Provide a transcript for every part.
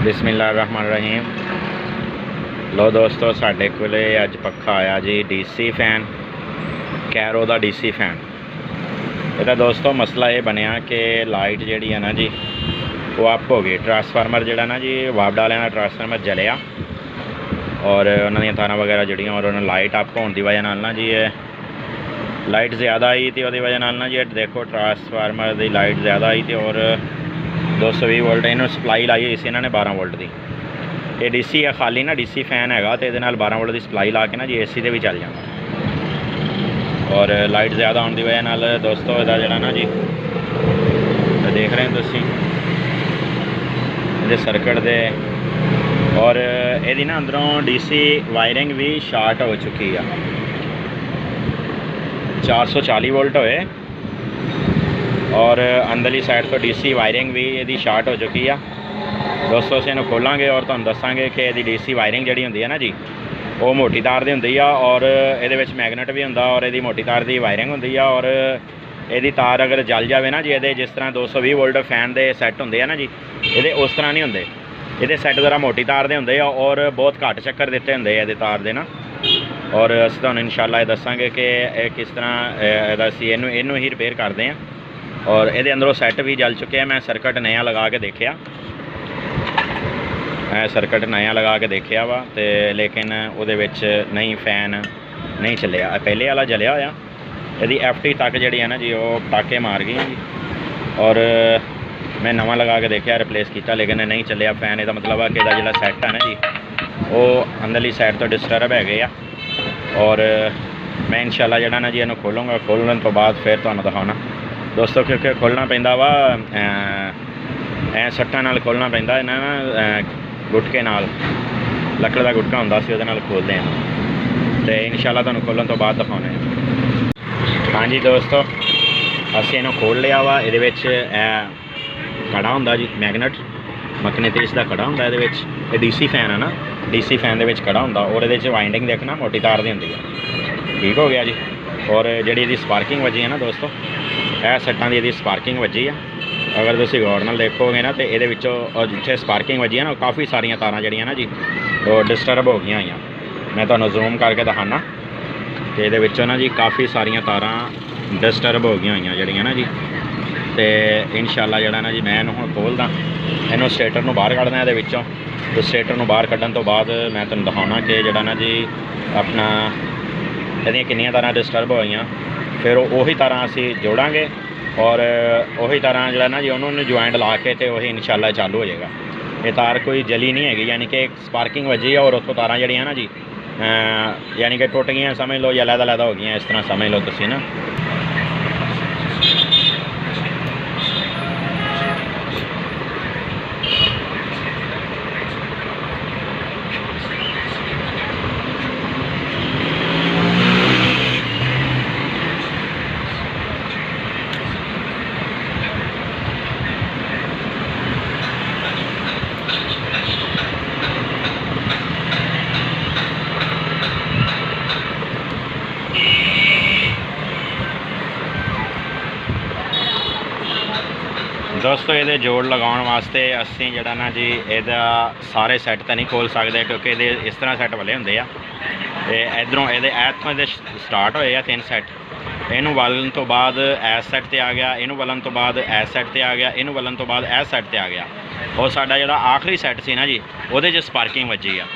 बिस्मिल्लाहिर्रहमानिर्रहीम। लो दोस्तों, साढ़े कोले अज पक्खा आया जी DC फैन, कैरो का DC फैन। ਇਹਦਾ दोस्तों मसला ये बनया कि लाइट जी है ना जी वो अप हो गई। ट्रांसफार्मर जोड़ा ना जी वापडा वाले ट्रांसफार्मर जलिया और उन्होंने तारा वगैरह जड़ियाँ और उन्होंने लाइट अप होने की वजह ना जी लाइट ज़्यादा आई थी। वो वजह ना जी देखो ट्रांसफार्मर की लाइट ज़्यादा आई थी और 220 वोल्ट इन्होंने सप्लाई लाई हुई सी इन्होंने 12 वोल्ट की। ये DC है खाली ना DC फैन है तो ये 12 वोल्ट की सप्लाई ला के ना जी AC से भी चल जाता और लाइट ज़्यादा होने की वजह नाल दोस्तों इसका जोड़ा ना जी देख रहे हैं तुम ये सर्किट दे और यदी ना अंदरों DC वायरिंग भी शार्ट हो चुकी है। 440 वोल्ट होए और अंदरली साइड तो DC वायरिंग भी यदी शार्ट हो चुकी है। दोस्तों असीं इहनूं खोलांगे और तुहानूं दस्सांगे कि यदी DC वायरिंग जिहड़ी हुंदी है ना जी वो मोटी तार दी हुंदी आ और इहदे विच मैगनेट भी हुंदा और इहदी मोटी तार दी वायरिंग हुंदी आ और इहदी तार अगर जल जाए ना जी इहदे जिस तरह 220 वोल्ट फैन दे सैट हुंदे आ ना जी इहदे उस तरह नहीं हुंदे। इहदे सैट ज़रा मोटी तार दे हुंदे आ और बहुत घट चक्कर दिते हुंदे इहदे तार दे ना और असीं तुहानूं इंशाअल्लाह दस्सांगे कि किस तरह असीं इहनूं ही रिपेयर करदे आ और ये अंदरों सैट भी जल चुके हैं। मैं सर्किट नया लगा के देखा सर्किट नया लगा के देखा वा तो लेकिन वो नहीं फैन नहीं चलिया। पहले वाला जलिया होया यदि FT तक जी है ना जी वो टाके मार गई जी और मैं नवा लगा के देखा रिप्लेस किया लेकिन नहीं चलिया फैन। इसका मतलब है कि जो सैट है ना जी वो अंदरली साइड तो डिस्टर्ब है गए और मैं इंशाल्लाह जो ना जी इन्हूं खोलूँगा। खोलने तो बाद फिर तुहानूं दिखाना दोस्तों क्योंकि खोलना पैंदा वा सट्टां नाल खोलना पैंदा इन्हां ना गुटके नाल लकड़ का गुटका हुंदा सी उहदे नाल खोलदे हैं तो इंशाल्लाह तुहानूं खोलण तो बाद दिखाउने। हाँ जी दोस्तों असीं इहनूं खोल लिया वा। इहदे विच कड़ा हुंदा जी मैगनेट मकनेतीस दा कड़ा हुंदा। इहदे विच ये DC फैन है ना DC फैन दे विच कड़ा हुंदा और इहदे च वाइंडिंग देखना मोटी तार दी हुंदी है। ठीक हो गया जी। और जिहड़ी इहदी स्पार्किंग वजी है ना दोस्तों यह सट्टां दी इहदी स्पार्किंग वजी है। अगर तुसीं गौर नाल देखोगे ना तो ये जिथे स्पार्किंग वजी है ना काफ़ी सारिया तारां जिहड़ियां ना जी वो डिस्टर्ब हो गई हुई। मैं तुहानूं जूम करके दिखाना कि ये ना जी काफ़ी सारिया तारां डिस्टर्ब हो गई हुई जिहड़ियां ना जी तो इंशाअल्लाह जिहड़ा ना जी मैं इहनूं हुण खोलदा इहनूं स्टेटर नूं बाहर कढना इहदे विच्चों तो स्टेटर नूं बाहर कढण तो बाद मैं तुहानूं दिखाउणा कि जिहड़ा ना जी अपना इहदियां किन्नियां तारां डिस्टर्ब होईयां फिर उही तारां असीं जोड़ांगे और उही तारां जिहड़ा ना जी उन्होंने ज्वाइंट ला के तो वही इंशाअल्लाह चालू हो जाएगा। ये तार कोई जली नहीं हैगी यानी कि स्पार्किंग वजी है और उत्थों तारां जिहड़ियां ना जी यानी कि टुट गई समझ लो या लैदा हो गई इस तरह समझ लो तुसीं ना। दोस्तों ये जोड़ लगाने वास्ते असी जड़ा ना जी एदा सारे सैट तो नहीं खोल सकते क्योंकि ये इस तरह सैट वाले होंगे आ इधरों ये स्टार्ट होए 3 सैट इनू वलन तो बाद एस सैट पर आ गया इनू वलन तो बाद एस सैट पर आ गया इनू वलन तो बाद एस सैट पर आ गया और साडा जिहड़ा आखिरी सैट सी ना जी वो स्पार्किंग वजी आ।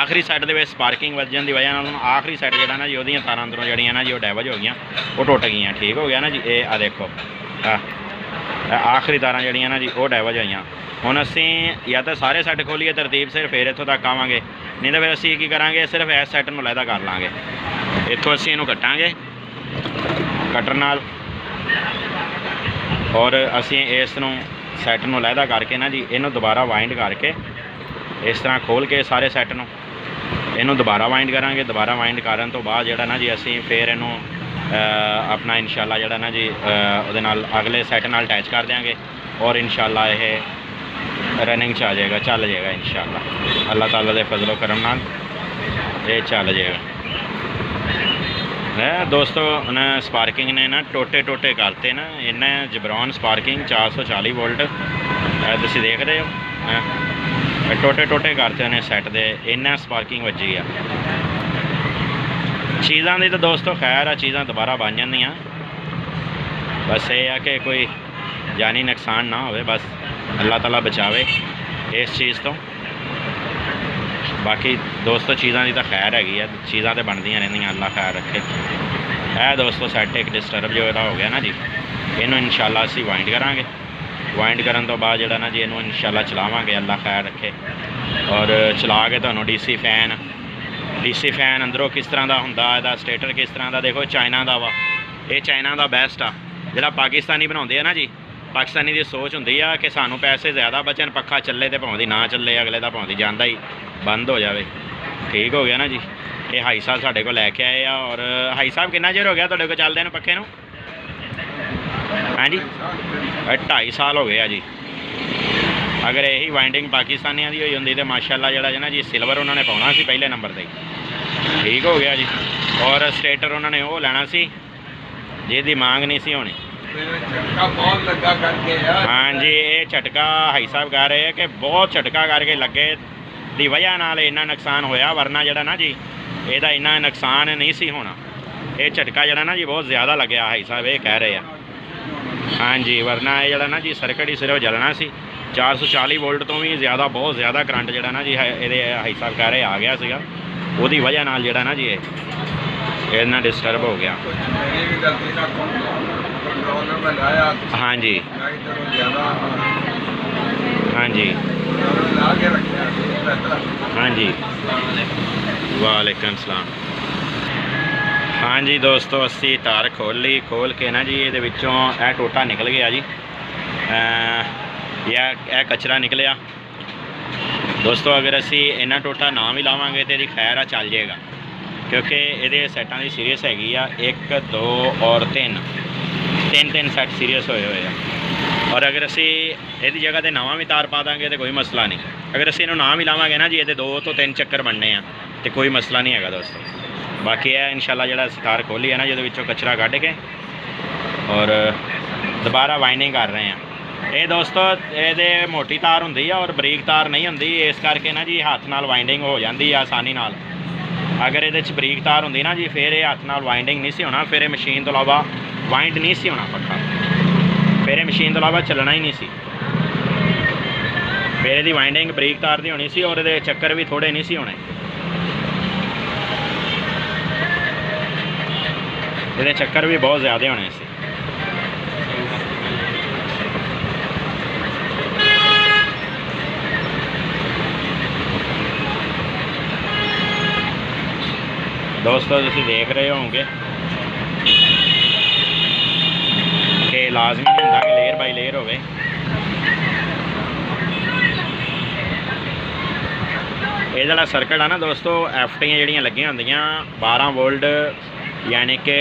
आखिरी सैट के स्पार्किंग वजन की वजह नाल आखिरी सैट जिहड़ा ना जी वो तारां अंदरों जिहड़ियां ना जी वो डैमेज हो गई वो टुट गई। ठीक हो गया ना जी। ये आ देखो आखिरी तारां जिहड़ियां ना जी वो डैमेज होईयां। हुण असीं या तो सारे सैट खोलीए तरतीब सिर फिर इत्थों तक आवांगे नहीं तो फिर असीं की करांगे सिर्फ इस सैट नूं लैदा कर लांगे। इत्थों असीं इहनूं कट्टांगे कटर नाल और असीं इस नूं सैट नूं लैदा करके ना जी इहनूं दोबारा वाइंड करके इस तरह खोल के सारे सैट नूं इहनूं दोबारा वाइंड करांगे। दोबारा वाइंड करन तो बाद जिहड़ा ना जी असीं फिर इहनूं अपना इंशाअल्लाह जिहड़ा ना जी उहदे नाल अगले सैट नाल अटैच कर देंगे और इंशाअल्लाह यह रनिंग च आ जाएगा चल जाएगा इंशाअल्लाह। अल्लाह ताला दे फजलो करम नाल ये चल जाएगा। दोस्तों उन्हें स्पार्किंग ने ना टोटे टोटे करते ना इन्हें जबरॉन स्पार्किंग 440 वोल्ट तुसीं देख रहे हो ਟੋਟੇ ਟੋਟੇ ਕਰਤੇ ਉਹਨੇ ਸੈੱਟ ਦੇ, ਇੰਨਾ ਸਪਾਰਕਿੰਗ ਵੱਜੀ ਆ। ਚੀਜ਼ਾਂ ਦੀ ਤਾਂ ਦੋਸਤੋ ਖੈਰ ਆ, ਚੀਜ਼ਾਂ ਦੁਬਾਰਾ ਬਣ ਜਾਂਦੀਆਂ, ਬਸ ਇਹ ਆ ਕਿ ਕੋਈ ਜਾਨੀ ਨੁਕਸਾਨ ਨਾ ਹੋਵੇ, ਬਸ ਅੱਲਾਹ ਤਾਲਾ ਬਚਾਵੇ ਇਸ ਚੀਜ਼ ਤੋਂ। ਬਾਕੀ ਦੋਸਤੋ ਚੀਜ਼ਾਂ ਦੀ ਤਾਂ ਖੈਰ ਹੈਗੀ ਆ, ਚੀਜ਼ਾਂ ਤਾਂ ਬਣਦੀਆਂ ਰਹਿੰਦੀਆਂ, ਅੱਲਾਹ ਖੈਰ ਰੱਖੇ। ਇਹ ਦੋਸਤੋ ਸੈੱਟ ਇੱਕ ਡਿਸਟਰਬ ਜੋ ਇਹਦਾ ਹੋ ਗਿਆ ਨਾ ਜੀ, ਇਹਨੂੰ ਇਨਸ਼ਾਅੱਲਾ ਅਸੀਂ ਵਾਇੰਡ ਕਰਾਂਗੇ। ਵਾਇੰਡ ਕਰਨ ਤੋਂ ਬਾਅਦ ਜਿਹੜਾ ਨਾ ਜੀ ਇਹਨੂੰ ਇਨਸ਼ਾਅੱਲਾ ਚਲਾਵਾਂਗੇ, ਅੱਲਾਹ ਖੈਰ ਰੱਖੇ। ਔਰ ਚਲਾ ਕੇ ਤੁਹਾਨੂੰ ਡੀਸੀ ਫੈਨ ਅੰਦਰੋਂ ਕਿਸ ਤਰ੍ਹਾਂ ਦਾ ਹੁੰਦਾ, ਇਹਦਾ ਸਟੇਟਰ ਕਿਸ ਤਰ੍ਹਾਂ ਦਾ, ਦੇਖੋ ਚਾਈਨਾ ਦਾ ਵਾ, ਇਹ ਚਾਈਨਾ ਦਾ ਬੈਸਟ ਆ। ਜਿਹੜਾ ਪਾਕਿਸਤਾਨੀ ਬਣਾਉਂਦੇ ਆ ਨਾ ਜੀ, ਪਾਕਿਸਤਾਨੀ ਦੀ ਸੋਚ ਹੁੰਦੀ ਆ ਕਿ ਸਾਨੂੰ ਪੈਸੇ ਜ਼ਿਆਦਾ ਬਚਣ, ਪੱਖਾ ਚੱਲੇ ਤੇ ਭਾਵੇਂ ਨਾ ਚੱਲੇ, ਅਗਲੇ ਦਾ ਭਾਵੇਂ ਜਾਂਦਾ ਹੀ ਬੰਦ ਹੋ ਜਾਵੇ। ਠੀਕ ਹੋ ਗਿਆ ਨਾ ਜੀ। ਇਹ ਹਾਈ ਸਾਹਿਬ ਸਾਡੇ ਕੋਲ ਲੈ ਕੇ ਆਏ ਆ। ਔਰ ਹਾਈ ਸਾਹਿਬ ਕਿੰਨਾ ਚਿਰ ਹੋ ਗਿਆ ਤੁਹਾਡੇ ਕੋਲ ਚੱਲਦੇ ਨੂੰ ਪੱਖੇ ਨੂੰ? ਹਾਂਜੀ 2.5 ਸਾਲ ਹੋ ਗਏ ਆ ਜੀ। ਅਗਰ ਇਹੀ ਵਾਇੰਡਿੰਗ ਪਾਕਿਸਤਾਨੀਆਂ ਦੀ ਹੋਈ ਹੁੰਦੀ ਤਾਂ ਮਾਸ਼ਾਅੱਲਾ ਜਿਹੜਾ ਨਾ ਜੀ ਸਿਲਵਰ ਉਹਨਾਂ ਨੇ ਪਾਉਣਾ ਸੀ ਪਹਿਲੇ ਨੰਬਰ 'ਤੇ। ਠੀਕ ਹੋ ਗਿਆ ਜੀ। ਔਰ ਸਟੇਟਰ ਉਹਨਾਂ ਨੇ ਉਹ ਲੈਣਾ ਸੀ ਜਿਹਦੀ ਮੰਗ ਨਹੀਂ ਸੀ ਹੋਣੀ। ਹਾਂਜੀ ਇਹ ਝਟਕਾ ਹਾਈ ਸਾਹਿਬ ਕਹਿ ਰਹੇ ਆ ਕਿ ਬਹੁਤ ਝਟਕਾ ਕਰਕੇ ਲੱਗੇ ਦੀ ਵਜ੍ਹਾ ਨਾਲ ਇੰਨਾ ਨੁਕਸਾਨ ਹੋਇਆ, ਵਰਨਾ ਜਿਹੜਾ ਨਾ ਜੀ ਇਹਦਾ ਇੰਨਾ ਨੁਕਸਾਨ ਨਹੀਂ ਸੀ ਹੋਣਾ। ਇਹ ਝਟਕਾ ਜਿਹੜਾ ਨਾ ਜੀ ਬਹੁਤ ਜ਼ਿਆਦਾ ਲੱਗਿਆ, ਹਾਈ ਸਾਹਿਬ ਇਹ ਕਹਿ ਰਹੇ ਆ। ਹਾਂਜੀ ਵਰਨਾ ਇਹ ਜਿਹੜਾ ਨਾ ਜੀ ਸਰਕਟ ਹੀ ਸਿਰਫ ਜਲਣਾ ਸੀ। 440 ਵੋਲਟ ਤੋਂ ਵੀ ਜ਼ਿਆਦਾ, ਬਹੁਤ ਜ਼ਿਆਦਾ ਕਰੰਟ ਜਿਹੜਾ ਨਾ ਜੀ ਇਹਦੇ ਹਾਈ ਸਾਹਿਬ ਕਹਿ ਰਹੇ ਆ ਗਿਆ ਸੀਗਾ, ਉਹਦੀ ਵਜ੍ਹਾ ਨਾਲ ਜਿਹੜਾ ਨਾ ਜੀ ਇਹ ਨਾਲ ਡਿਸਟਰਬ ਹੋ ਗਿਆ। ਹਾਂਜੀ ਹਾਂਜੀ ਹਾਂਜੀ ਵਾਲੇਕੁਮ ਸਲਾਮ। ਹਾਂਜੀ ਦੋਸਤੋ ਅਸੀਂ ਤਾਰ ਖੋਲ੍ਹ ਲਈ, ਖੋਲ੍ਹ ਕੇ ਨਾ ਜੀ ਇਹਦੇ ਵਿੱਚੋਂ ਇਹ ਟੋਟਾ ਨਿਕਲ ਗਿਆ ਜੀ, ਇਹ ਕਚਰਾ ਨਿਕਲਿਆ ਦੋਸਤੋ। ਅਗਰ ਅਸੀਂ ਇਹਨਾਂ ਟੋਟਾ ਨਾ ਵੀ ਲਾਵਾਂਗੇ ਤਾਂ ਇਹਦੀ ਖੈਰ ਆ ਚੱਲ ਜਾਏਗਾ, ਕਿਉਂਕਿ ਇਹਦੇ ਸੈੱਟਾਂ ਦੀ ਸੀਰੀਅਸ ਹੈਗੀ ਆ 1 2 ਔਰ 3 ਸੈੱਟ ਸੀਰੀਅਸ ਹੋਏ ਆ। ਔਰ ਅਗਰ ਅਸੀਂ ਇਹਦੀ ਜਗ੍ਹਾ 'ਤੇ ਨਵਾਂ ਵੀ ਤਾਰ ਪਾ ਦਾਂਗੇ ਤਾਂ ਕੋਈ ਮਸਲਾ ਨਹੀਂ। ਅਗਰ ਅਸੀਂ ਇਹਨੂੰ ਨਾ ਵੀ ਲਾਵਾਂਗੇ ਨਾ ਜੀ ਇਹਦੇ 2 ਤੋਂ 3 ਚੱਕਰ ਬਣਨੇ ਆ ਅਤੇ ਕੋਈ ਮਸਲਾ ਨਹੀਂ ਹੈਗਾ ਦੋਸਤੋ। ਬਾਕੀ ਇਹ ਇਨਸ਼ਾਅੱਲਾ ਜਿਹੜਾ ਅਸੀਂ ਤਾਰ ਖੋਲ੍ਹੀ ਹੈ ਨਾ ਜਿਹਦੇ ਵਿੱਚੋਂ ਕਚਰਾ ਕੱਢ ਕੇ ਔਰ ਦੁਬਾਰਾ ਵਾਈਨਿੰਗ ਕਰ ਰਹੇ ਹਾਂ। ਇਹ ਦੋਸਤੋ ਇਹਦੇ ਮੋਟੀ ਤਾਰ ਹੁੰਦੀ ਆ ਔਰ ਬਰੀਕ ਤਾਰ ਨਹੀਂ ਹੁੰਦੀ, ਇਸ ਕਰਕੇ ਨਾ ਜੀ ਹੱਥ ਨਾਲ ਵਾਈਂਡਿੰਗ ਹੋ ਜਾਂਦੀ ਆ ਆਸਾਨੀ ਨਾਲ। ਅਗਰ ਇਹਦੇ 'ਚ ਬਰੀਕ ਤਾਰ ਹੁੰਦੀ ਨਾ ਜੀ ਫਿਰ ਇਹ ਹੱਥ ਨਾਲ ਵਾਈਂਡਿੰਗ ਨਹੀਂ ਸੀ ਹੋਣਾ, ਫਿਰ ਇਹ ਮਸ਼ੀਨ ਤੋਂ ਇਲਾਵਾ ਵਾਈਂਡ ਨਹੀਂ ਸੀ ਹੋਣਾ ਪੱਖਾ, ਫਿਰ ਇਹ ਮਸ਼ੀਨ ਤੋਂ ਇਲਾਵਾ ਚੱਲਣਾ ਹੀ ਨਹੀਂ ਸੀ। ਫਿਰ ਇਹਦੀ ਵਾਈਂਡਿੰਗ ਬਰੀਕ ਤਾਰ ਦੀ ਹੋਣੀ ਸੀ ਔਰ ਇਹਦੇ ਚੱਕਰ ਵੀ ਥੋੜ੍ਹੇ ਨਹੀਂ ਸੀ ਹੋਣੇ, ਇਹਦੇ ਚੱਕਰ ਵੀ ਬਹੁਤ ਜ਼ਿਆਦਾ ਹੋਣੇ ਸੀ। ਦੋਸਤੋ ਤੁਸੀਂ ਦੇਖ ਰਹੇ ਹੋਵੋਗੇ ਕਿ ਲਾਜ਼ਮੀ ਨਹੀਂ ਹੁੰਦਾ ਕਿ ਲੇਅਰ ਬਾਈ ਲੇਅਰ ਹੋਵੇ। ਇਹ ਜਿਹੜਾ ਸਰਕਟ ਆ ਨਾ ਦੋਸਤੋ, ਐਫਟੀਆਂ ਜਿਹੜੀਆਂ ਲੱਗੀਆਂ ਹੁੰਦੀਆਂ 12 ਵੋਲਟ ਯਾਨੀ ਕਿ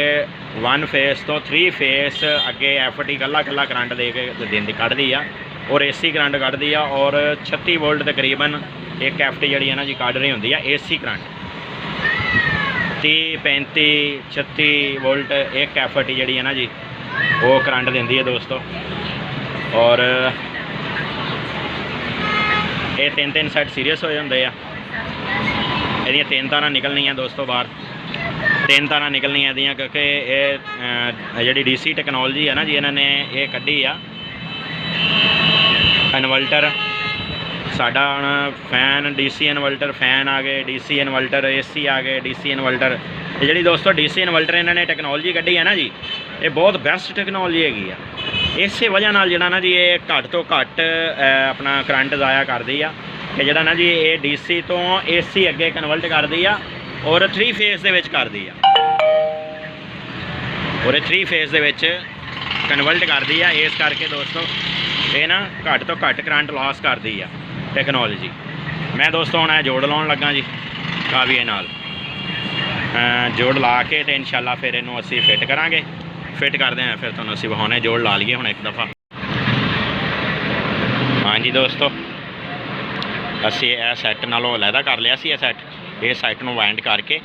1 ਫੇਸ ਤੋਂ 3 ਫੇਸ ਅੱਗੇ ਐਫਟੀ ਇਕੱਲਾ ਕਰੰਟ ਦੇ ਕੇ ਦਿੰਦੀ ਕੱਢਦੀ ਆ ਔਰ ਏਸੀ ਕਰੰਟ ਕੱਢਦੀ ਆ। ਔਰ 36 ਵੋਲਟ ਤਕਰੀਬਨ ਇੱਕ ਐਫਟੀ ਜਿਹੜੀ ਹੈ ਨਾ ਜੀ ਕੱਢ ਰਹੀ ਹੁੰਦੀ ਆ ਏਸੀ ਕਰੰਟ। 30 35 36 ਵੋਲਟ ਇੱਕ ਐਫਟੀ ਜਿਹੜੀ ਹੈ ਨਾ ਜੀ ਉਹ ਕਰੰਟ ਦਿੰਦੀ ਹੈ ਦੋਸਤੋ। ਔਰ ਇਹ 3 ਸੈੱਟ ਸੀਰੀਅਸ ਹੋਏ ਹੁੰਦੇ ਆ, ਇਹਦੀਆਂ 3 ਤਾਰਾਂ ਨਿਕਲਣੀਆਂ ਦੋਸਤੋ ਬਾਹਰ, 3 ਤਾਰਾਂ ਨਿਕਲਣੀਆਂ ਇਹਦੀਆਂ, ਕਿਉਂਕਿ ਇਹ ਜਿਹੜੀ ਡੀਸੀ ਟੈਕਨੋਲੋਜੀ ਹੈ ਨਾ ਜੀ ਇਹਨਾਂ ਨੇ ਇਹ ਕੱਢੀ ਆ। ਇਨਵਰਟਰ ਸਾਡਾ ਹੁਣ ਫੈਨ ਡੀਸੀ ਇਨਵਰਟਰ ਫੈਨ ਆ ਗਏ, ਡੀਸੀ ਇਨਵਰਟਰ ਏਸੀ ਆ ਗਏ, ਡੀਸੀ ਇਨਵਰਟਰ। ਇਹ ਜਿਹੜੀ ਦੋਸਤੋ ਡੀਸੀ ਇਨਵਰਟਰ ਇਹਨਾਂ ਨੇ ਟੈਕਨੋਲੋਜੀ ਕੱਢੀ ਹੈ ਨਾ ਜੀ, ਇਹ ਬਹੁਤ ਬੈਸਟ ਟੈਕਨੋਲੋਜੀ ਹੈਗੀ ਆ। ਇਸੇ ਵਜ੍ਹਾ ਨਾਲ ਜਿਹੜਾ ਨਾ ਜੀ ਇਹ ਘੱਟ ਤੋਂ ਘੱਟ ਆਪਣਾ ਕਰੰਟ ਜ਼ਾਇਆ ਕਰਦੀ ਆ ਕਿ ਜਿਹੜਾ ਨਾ ਜੀ ਇਹ ਡੀਸੀ ਤੋਂ ਏਸੀ ਅੱਗੇ ਕਨਵਰਟ ਕਰਦੀ ਆ ਔਰ 3 ਫੇਸ ਦੇ ਵਿੱਚ ਕਰਦੀ ਆ, ਔਰ ਇਹ 3 ਫੇਸ ਦੇ ਵਿੱਚ ਕਨਵਰਟ ਕਰਦੀ ਆ। ਇਸ ਕਰਕੇ ਦੋਸਤੋ ਇਹ ਨਾ ਘੱਟ ਤੋਂ ਘੱਟ ਕਰੰਟ ਲਾਸ ਕਰਦੀ ਆ ਟੈਕਨੋਲੋਜੀ। ਮੈਂ ਦੋਸਤੋ ਹੁਣ ਇਹ ਜੋੜ ਲਾਉਣ ਲੱਗਾ ਜੀ ਕਾਵੀਏ ਨਾਲ, ਜੋੜ ਲਾ ਕੇ ਤੇ ਇਨਸ਼ਾਅੱਲਾ ਫਿਰ ਇਹਨੂੰ ਅਸੀਂ ਫਿੱਟ ਕਰਾਂਗੇ। ਫਿੱਟ ਕਰਦੇ ਹਾਂ ਫਿਰ ਤੁਹਾਨੂੰ ਅਸੀਂ ਵਿਖਾਉਣੇ, ਜੋੜ ਲਾ ਲਈਏ ਹੁਣ ਇੱਕ ਦਫਾ। ਹਾਂਜੀ ਦੋਸਤੋ ਅਸੀਂ ਇਹ ਸੈੱਟ ਨਾਲੋਂ ਅਲੱਗਾ ਕਰ ਲਿਆ ਸੀ, ਇਹ ਸੈੱਟ ਨੂੰ ਵਾਇੰਡ ਕਰਕੇ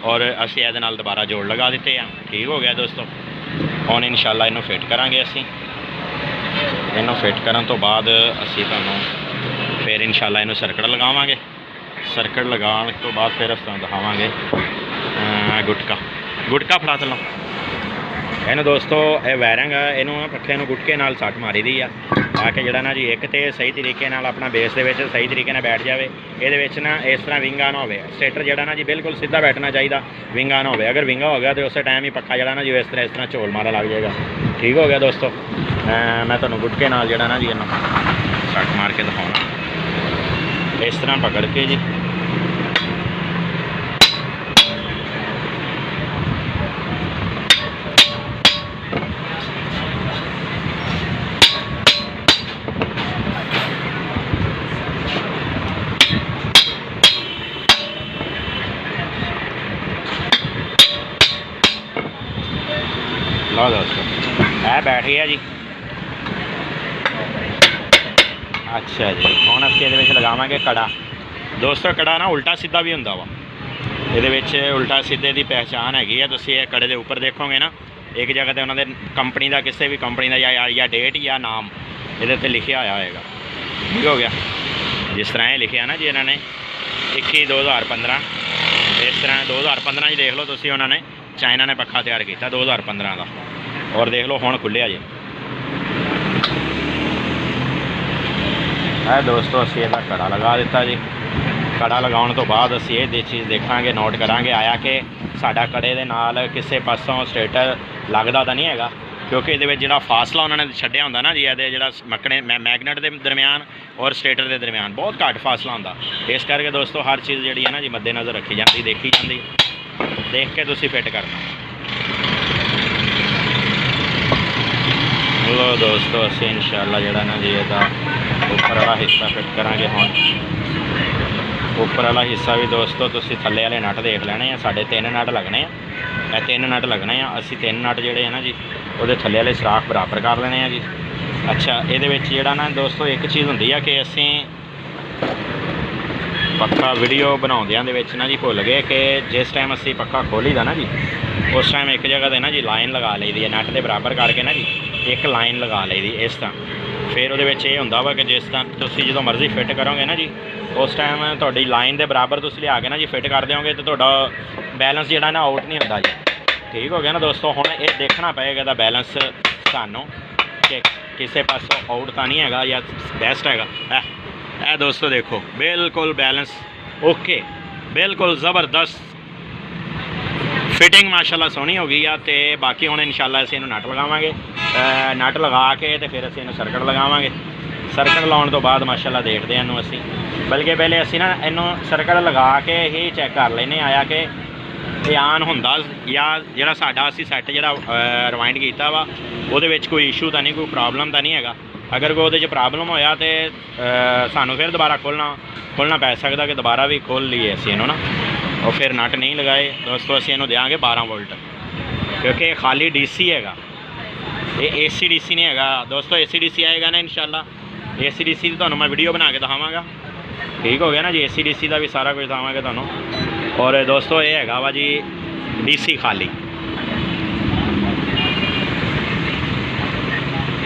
ਔਰ ਅਸੀਂ ਇਹਦੇ ਨਾਲ ਦੁਬਾਰਾ ਜੋੜ ਲਗਾ ਦਿੱਤੇ ਆ। ਠੀਕ ਹੋ ਗਿਆ ਦੋਸਤੋ। ਹੁਣ ਇਨਸ਼ਾਅੱਲਾ ਇਹਨੂੰ ਫਿੱਟ ਕਰਾਂਗੇ ਅਸੀਂ। ਇਹਨੂੰ ਫਿੱਟ ਕਰਨ ਤੋਂ ਬਾਅਦ ਅਸੀਂ ਤੁਹਾਨੂੰ फिर इंशाल्लाह इनू सर्किट लगावांगे। सर्किट लगाने तो बाद फिर अस तुहानूं दिखावांगे गुटका फड़ा चलो इनू दोस्तों। ये वायरिंग इनू पखे गुटके नाल सट मारी दी आ ताकि जड़ा ना जी एक तो सही तरीके नाल अपना बेस दे विच सही तरीके नाल बैठ जाए। ये ना इस तरह विंगा ना हो, स्टेटर जड़ा ना जी बिल्कुल सीधा बैठना चाहिए, विंगा ना हो। अगर विंगा हो गया तो उस टाइम ही पक्का जड़ा ना जी इस तरह झोल मारा लग जाएगा। ठीक हो गया दोस्तों। मैं तुहानूं गुटके नाल जड़ा ना जी इनू सट मार के दिखाउणा इस तरह पकड़ के जी। लो दोस्तों है बैठ गया जी। अच्छा जी हुण असीं इहदे विच लगावांगे कड़ा। दोस्तों कड़ा ना उल्टा सीधा भी हुंदा वा, इहदे विच उल्टा सीधे की पहचान हैगी है। तुसीं कड़े के उपर देखोगे ना एक जगह ते उन्होंने कंपनी का किसी भी कंपनी का या डेट या नाम ये लिखा होया होएगा। ठीक हो गया। जिस तरह ये लिखा ना जी इन्होंने 21/2015 इस तरह 2015 देख लो तुसीं उन्होंने चाइना ने पक्खा तैयार किया 2015 का। और देख लो हुण खुलिया जी। है दोस्तों असीं इहदा कड़ा लगा दिता जी। कड़ा लगाउण तो बाद असीं ये चीज़ देखांगे नोट करांगे आया कि साडा कड़े दे नाल किसी पासों स्टेटर लगदा तां नहीं हैगा, क्योंकि ये जिहड़ा फासला उन्होंने छड्डिया हुंदा ना जी ये जिहड़ा मकने मैगनेट के दरम्यान और स्टेटर के दरम्यान बहुत घੱਟ फासला हुंदा। इस करके दोस्तों हर चीज़ जिहड़ी है ना जी मद्देनज़र रखी जाती, देखी जाती, देख के तुसीं फिट करना। लो दोस्तों असीं इंशाअल्लाह जिहड़ा ना जी इहदा उपर वाला हिस्सा फिट करांगे। हुण उपर वाला हिस्सा भी दोस्तों तुसीं थल्ले वाले नट देख लेने आ। साढ़े 3 नट लगने आ, 3 नट लगने आ। असीं 3 नट जिहड़े है ना जी उहदे थल्ले वाले सुराख बराबर कर लेने आ जी। अच्छा इहदे विच जिहड़ा ना दोस्तों एक चीज़ हुंदी आ कि असीं पक्का वीडियो बनाउंदियां दे विच ना जी भुल गए कि जिस टाइम असीं पक्का खोली दा ना जी उस टाइम एक जगह ते ना जी लाइन लगा लई दी है नट दे बराबर करके ना जी एक लाइन लगा लई दी इस तरह। फिर उहदे विच इह हुंदा वा कि जिस तरह तुसीं जदों मर्जी फिट करोगे ना जी उस टाइम तुहाडी लाइन दे बराबर तुसीं लिया के ना जी फिट कर दोगे तो तुहाडा बैलेंस जिहड़ा ना आउट नहीं हुंदा जी। ठीक हो गया ना दोस्तों। हुण ये देखना पएगा इहदा बैलेंस सानूं कि किसी पासों आउट तो नहीं हैगा या बेस्ट हैगा। है दोस्तों देखो बिल्कुल बैलेंस ओके, बिल्कुल ज़बरदस्त फिटिंग माशाल्लाह सोहनी हो गई है। तो बाकी हुण इंशाल्लाह असीं इहनूं नट लगावांगे, नट लगा के तो फिर असीं इहनूं सर्किट लगावांगे। सर्किट लाउण तो बाद माशाल्लाह देखते हैं इहनूं असीं, बल्कि पहले असीं ना इहनूं सर्किट लगा के ही चैक कर लैने आया कि ਇਹ ਆਨ ਹੁੰਦਾ ਜਾਂ ਜਿਹੜਾ ਸਾਡਾ ਅਸੀਂ ਸੈੱਟ ਜਿਹੜਾ ਰਿਵਾइंड ਕੀਤਾ ਵਾ ਉਹਦੇ ਵਿੱਚ ਕੋਈ ਇਸ਼ੂ ਤਾਂ ਨਹੀਂ, ਕੋਈ ਪ੍ਰੋਬਲਮ ਤਾਂ ਨਹੀਂ ਹੈਗਾ। अगर कोई ਉਹਦੇ 'ਚ प्रॉब्लम होया तो सानू फिर दोबारा खोलना पै सकता कि दोबारा भी खोल लीए असीं इहनूं ना। और फिर नट नहीं लगाए दोस्तों असीं इहनूं देंगे 12 वोल्ट, क्योंकि खाली DC हैगा, ये AC DC नहीं हैगा दोस्तों। AC DC आएगा ना इंशाल्लाह AC DC की तुहानूं मैं वीडियो बना के दिखावांगा। ठीक हो गया ना जी। AC DC का भी सारा कुछ दिखावांगे तुहानूं। और दोस्तों ये हैगा वा जी DC खाली।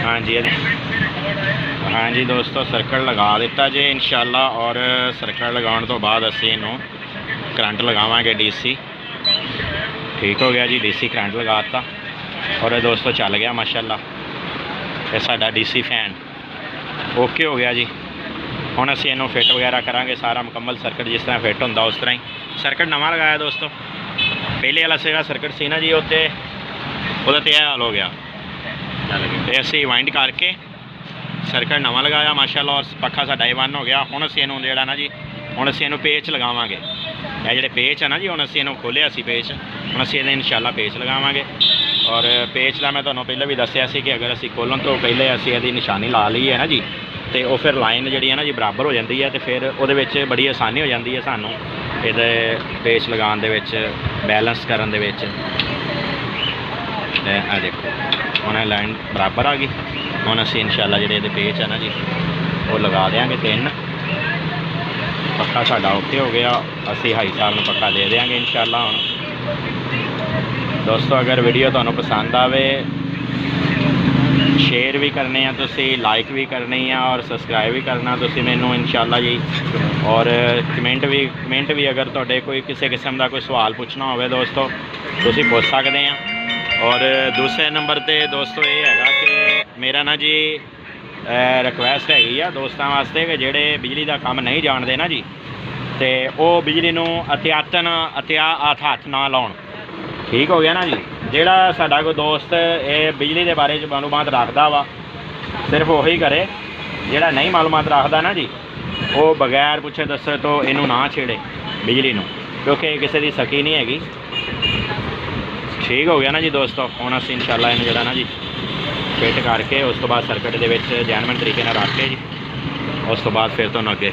हाँ जी हाँ जी दोस्तों सर्किट लगा दिता जी इंशाल्लाह। और सर्किट लगाने तो बाद असीं इहनूं करंट लगावांगे DC। ठीक हो गया जी DC करंट लगाता और दोस्तों चल गया माशाल्लाह। ये साडा DC फैन ओके हो गया जी। हुण असीं इहनूं फिट वगैरह करांगे सारा मुकम्मल सर्किट जिस तरह फिट हुंदा उस तरह ही। सर्किट नवां लगाया दोस्तों, पहले वाला सीगा सर्किट सी ना जी उत्ते उहदा ते हाल हो गया तो असीं वाइंड करके सर्किट नवां लगाया माशाल्लाह। और पक्खा साडा A1 हो गया। हुण असीं इहनूं जिहड़ा ना जी हुण असीं इहनूं पेच लगावांगे। ये जिहड़े पेच है ना जी हुण असीं इहनूं खोलिया सी पेच, हुण असीं इहदे इंशाल्लाह पेच लगावांगे। और पेच का मैं तुहानूं पहले भी दस्सिया सी कि अगर असीं खोलण तो पहले असीं इहदी निशानी ला लई है ना जी तो वो फिर लाइन जी है ना जी बराबर हो जाती है तो फिर वो बड़ी आसानी हो जाती है सानू ये पेच लगाने दे विच बैलेंस करन दे विच। देखो उन्हें लाइन बराबर आ गई। हुण असीं इंशाल्लाह जिहड़े पेच है ना जी वो लगा देंगे 3। पक्का साडा ओके हो गया। असीं हाई साल नूं पक्का दे देंगे इंशाल्लाह। हुण दोस्तों अगर वीडियो तुहानूं पसंद आवे शेयर भी करने हैं तुसी, लाइक भी करनी है और सबसक्राइब भी करना तुसी मैनू इंशाल्लाह जी। और कमेंट भी अगर तुहाडे कोई किसी किस्म का कोई सवाल पूछना होवे दोस्तों तुसी पूछ सकते हैं। और दूसरे नंबर पर दोस्तों ये हैगा कि मेरा ना जी रिक्वेस्ट हैगी आ दोस्तों वास्ते कि जेड़े बिजली का काम नहीं जानते ना जी, तो वो बिजली नूं हथ ना लाउण। ठीक हो गया ना जी। जेड़ा साडा कोई दोस्त ये बिजली के बारे मालूमात रखता वा सिर्फ वही करे, जेड़ा नहीं मालूमात रखता ना जी वो बगैर पुछे दसे तो इनू ना छेड़े बिजली नूं, क्योंकि किसी की सकी नहीं हैगी। ठीक हो गया ना जी दोस्तों। हुण असीं इंशाल्लाह इनू जेड़ा ना जी फिट करके उस तो बाद सर्किट दे विच जैनवन तरीके नाल रख के जी उस तो बाद फिर तुहानूं अगे